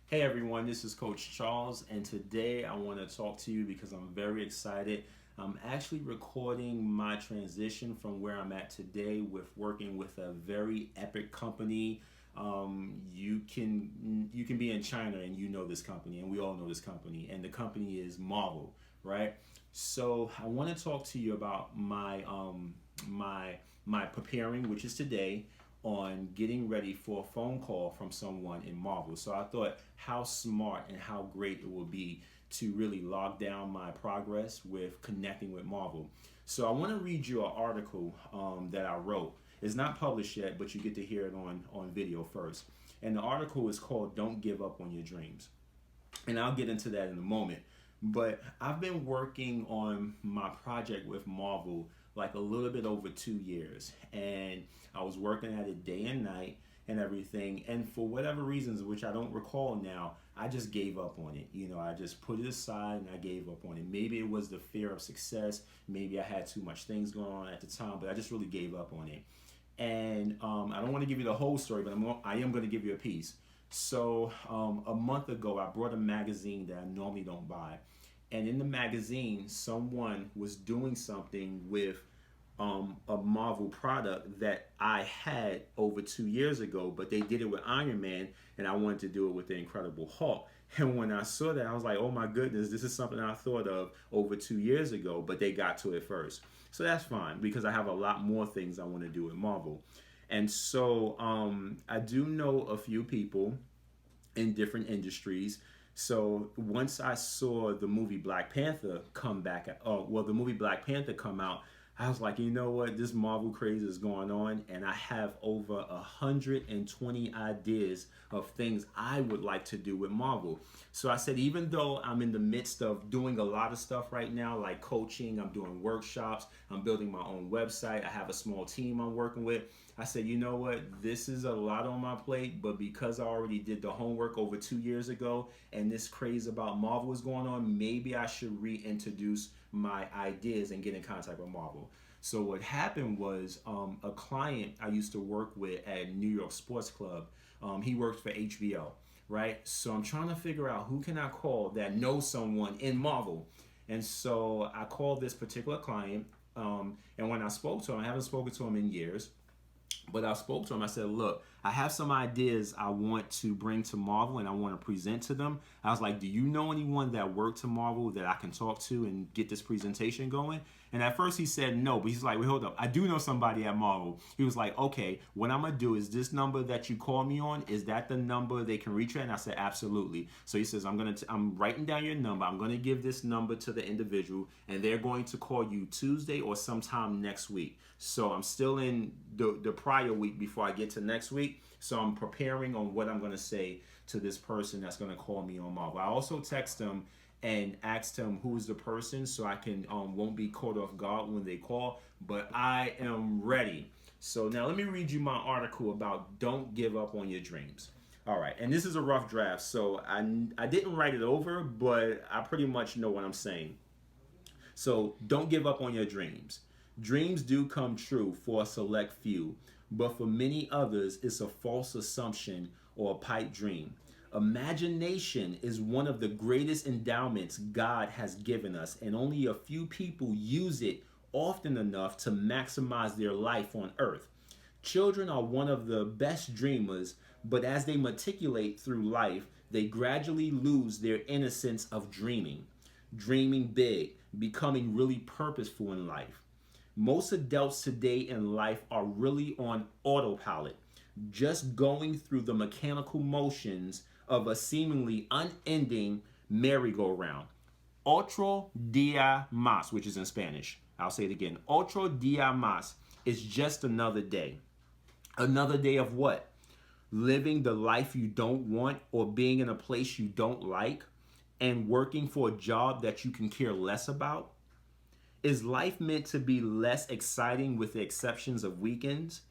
Hey everyone, this is Coach Charles, and today I want to talk to you because I'm very excited. I'm actually recording my transition from where I'm at today with working with a very epic company. You can be in China and you know this company, and we all know this company, and the company is Marvel, right? So I want to talk to you about my preparing, which is today, on getting ready for a phone call from someone in Marvel. So I thought how smart and how great it would be to really log down my progress with connecting with Marvel. So I want to read you an article that I wrote. It's not published yet, but you get to hear it on video first. And the article is called "Don't Give Up on Your Dreams," and I'll get into that in a moment. But I've been working on my project with Marvel like a little bit over 2 years, and I was working at it day and night and everything. And for whatever reasons, which I don't recall now, I just gave up on it. I just put it aside and I gave up on it. Maybe it was the fear of success. Maybe I had too much things going on at the time, but I just really gave up on it. And I don't want to give you the whole story, but I am going to give you a piece. So a month ago, I brought a magazine that I normally don't buy, and in the magazine, someone was doing something with a Marvel product that I had over 2 years ago, but they did it with Iron Man, and I wanted to do it with the Incredible Hulk. And when I saw that, I was like, oh my goodness, this is something I thought of over 2 years ago, but they got to it first. So that's fine because I have a lot more things I want to do with Marvel. And so I do know a few people in different industries. So once I saw the movie Black Panther come back, the movie Black Panther come out, I was like, you know what, this Marvel craze is going on, and I have over 120 ideas of things I would like to do with Marvel. So I said, even though I'm in the midst of doing a lot of stuff right now, like coaching, I'm doing workshops, I'm building my own website, I have a small team I'm working with. I said, you know what, this is a lot on my plate, but because I already did the homework over 2 years ago and this craze about Marvel is going on, maybe I should reintroduce my ideas and get in contact with Marvel. So what happened was a client I used to work with at New York Sports Club, he worked for HBO, right? So I'm trying to figure out who can I call that knows someone in Marvel. And so I called this particular client, and when I spoke to him, I haven't spoken to him in years, but I spoke to him. I said, look, I have some ideas I want to bring to Marvel and I want to present to them. I was like, do you know anyone that worked to Marvel that I can talk to and get this presentation going? And at first he said no, but he's like, wait, hold up. I do know somebody at Marvel. He was like, okay, what I'm going to do is this number that you call me on, is that the number they can reach you at? And I said, absolutely. So he says, I'm writing down your number. I'm going to give this number to the individual and they're going to call you Tuesday or sometime next week. So I'm still in the prior week before I get to next week. So I'm preparing on what I'm going to say to this person that's going to call me on Marvel. I also text them and asked him who's the person so I can won't be caught off guard when they call. But I am ready. So now let me read you my article about don't give up on your dreams. All right, and this is a rough draft, so I didn't write it over, but I pretty much know what I'm saying. So don't give up on your dreams. Dreams do come true for a select few, but for many others, it's a false assumption or a pipe dream. Imagination is one of the greatest endowments God has given us, and only a few people use it often enough to maximize their life on earth. Children are one of the best dreamers, but as they matriculate through life, they gradually lose their innocence of dreaming big, becoming really purposeful in life. Most adults today in life are really on autopilot, just going through the mechanical motions of a seemingly unending merry-go-round. Otro dia más, which is in Spanish. I'll say it again. Otro dia más is just another day. Another day of what? Living the life you don't want or being in a place you don't like and working for a job that you can care less about? Is life meant to be less exciting with the exceptions of weekends?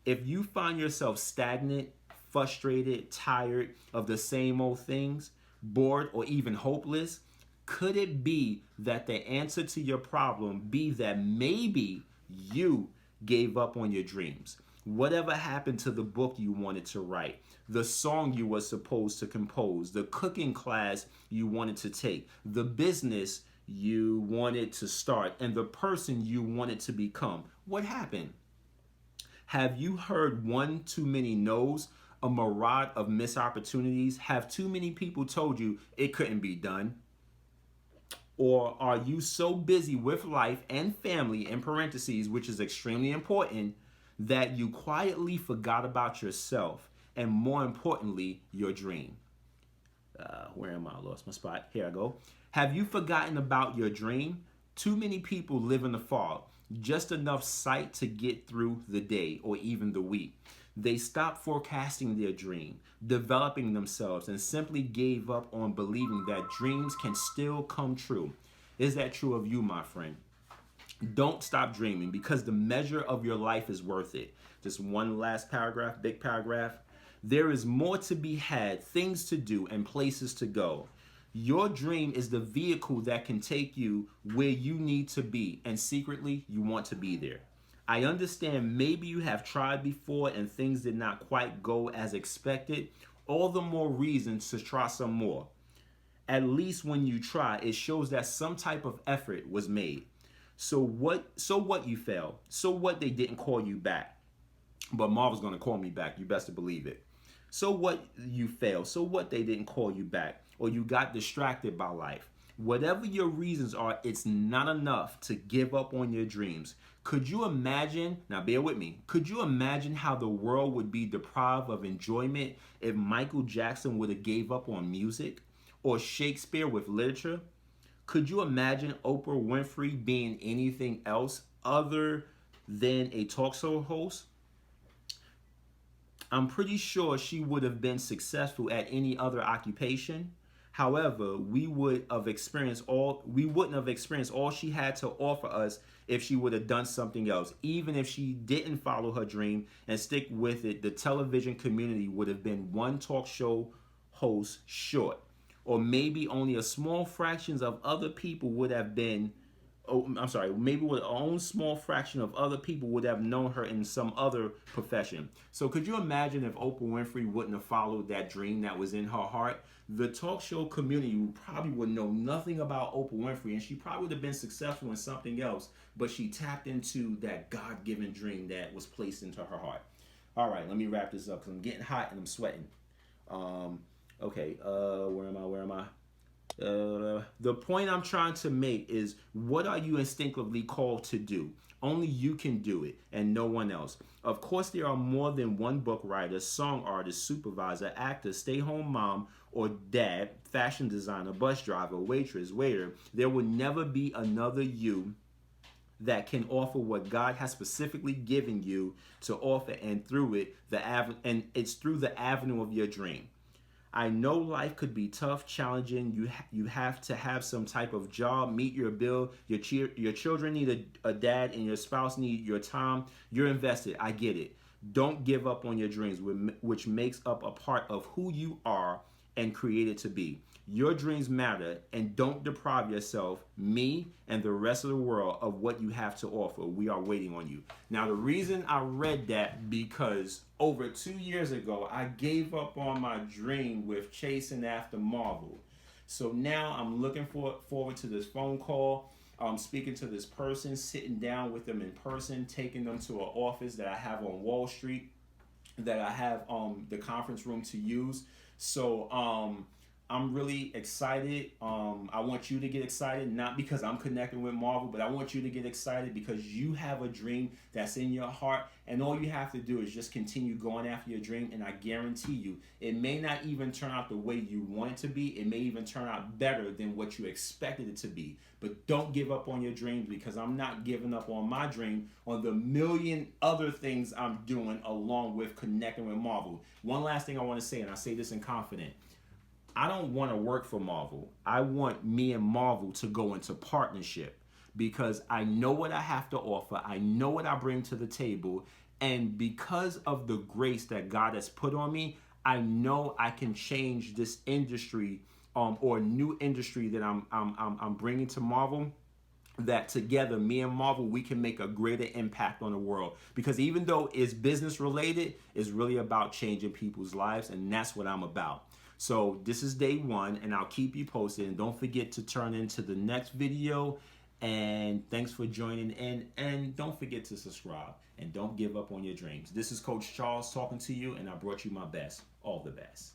If you find yourself stagnant, frustrated, tired of the same old things, bored, or even hopeless, could it be that the answer to your problem be that maybe you gave up on your dreams? Whatever happened to the book you wanted to write, the song you were supposed to compose, the cooking class you wanted to take, the business you wanted to start, and the person you wanted to become? What happened? Have you heard one too many no's, a mirage of missed opportunities? Have too many people told you it couldn't be done? Or are you so busy with life and family, in parentheses, which is extremely important, that you quietly forgot about yourself and, more importantly, your dream? Where am I? I lost my spot. Here I go. Have you forgotten about your dream? Too many people live in the fog, just enough sight to get through the day or even the week. They stopped forecasting their dream, developing themselves, and simply gave up on believing that dreams can still come true. Is that true of you, my friend? Don't stop dreaming, because the measure of your life is worth it. Just one last paragraph, big paragraph. There is more to be had, things to do, and places to go. Your dream is the vehicle that can take you where you need to be, and secretly, you want to be there. I understand maybe you have tried before and things did not quite go as expected. All the more reason to try some more. At least when you try, it shows that some type of effort was made. So what you failed? So what they didn't call you back? But Marvel's gonna call me back, you best to believe it. So what you failed? So what they didn't call you back? Or you got distracted by life? Whatever your reasons are, it's not enough to give up on your dreams. Could you imagine, now bear with me, could you imagine how the world would be deprived of enjoyment if Michael Jackson would have gave up on music? Or Shakespeare with literature? Could you imagine Oprah Winfrey being anything else other than a talk show host? I'm pretty sure she would have been successful at any other occupation. However, we wouldn't have experienced all she had to offer us if she would have done something else. Even if she didn't follow her dream and stick with it, the television community would have been one talk show host short. Or maybe only a small fractions of other people would have been, maybe with our own small fraction of other people would have known her in some other profession. So could you imagine if Oprah Winfrey wouldn't have followed that dream that was in her heart? The talk show community probably would know nothing about Oprah Winfrey, and she probably would have been successful in something else, but she tapped into that God-given dream that was placed into her heart. All right, let me wrap this up because I'm getting hot and I'm sweating. Where am I? The point I'm trying to make is, what are you instinctively called to do? Only you can do it and no one else. Of course, there are more than one book writer, song artist, supervisor, actor, stay-home mom or dad, fashion designer, bus driver, waitress, waiter. There will never be another you that can offer what God has specifically given you to offer, and it's through the avenue of your dream. I know life could be tough, challenging. You have to have some type of job, meet your bill. Your children need a dad, and your spouse need your time. You're invested. I get it. Don't give up on your dreams, which makes up a part of who you are and created to be. Your dreams matter, and don't deprive yourself, me, and the rest of the world of what you have to offer. We are waiting on you. Now, the reason I read that, because over 2 years ago, I gave up on my dream with chasing after Marvel. So now I'm looking forward to this phone call, speaking to this person, sitting down with them in person, taking them to an office that I have on Wall Street, that I have the conference room to use. So I'm really excited. I want you to get excited, not because I'm connecting with Marvel, but I want you to get excited because you have a dream that's in your heart, and all you have to do is just continue going after your dream, and I guarantee you, it may not even turn out the way you want it to be. It may even turn out better than what you expected it to be. But don't give up on your dreams, because I'm not giving up on my dream on the million other things I'm doing along with connecting with Marvel. One last thing I want to say, and I say this in confidence. I don't want to work for Marvel. I want me and Marvel to go into partnership, because I know what I have to offer. I know what I bring to the table. And because of the grace that God has put on me, I know I can change this industry or new industry that I'm bringing to Marvel that together, me and Marvel, we can make a greater impact on the world. Because even though it's business related, it's really about changing people's lives, and that's what I'm about. So this is day one, and I'll keep you posted. And don't forget to turn into the next video. And thanks for joining in. And don't forget to subscribe. And don't give up on your dreams. This is Coach Charles talking to you, and I brought you my best. All the best.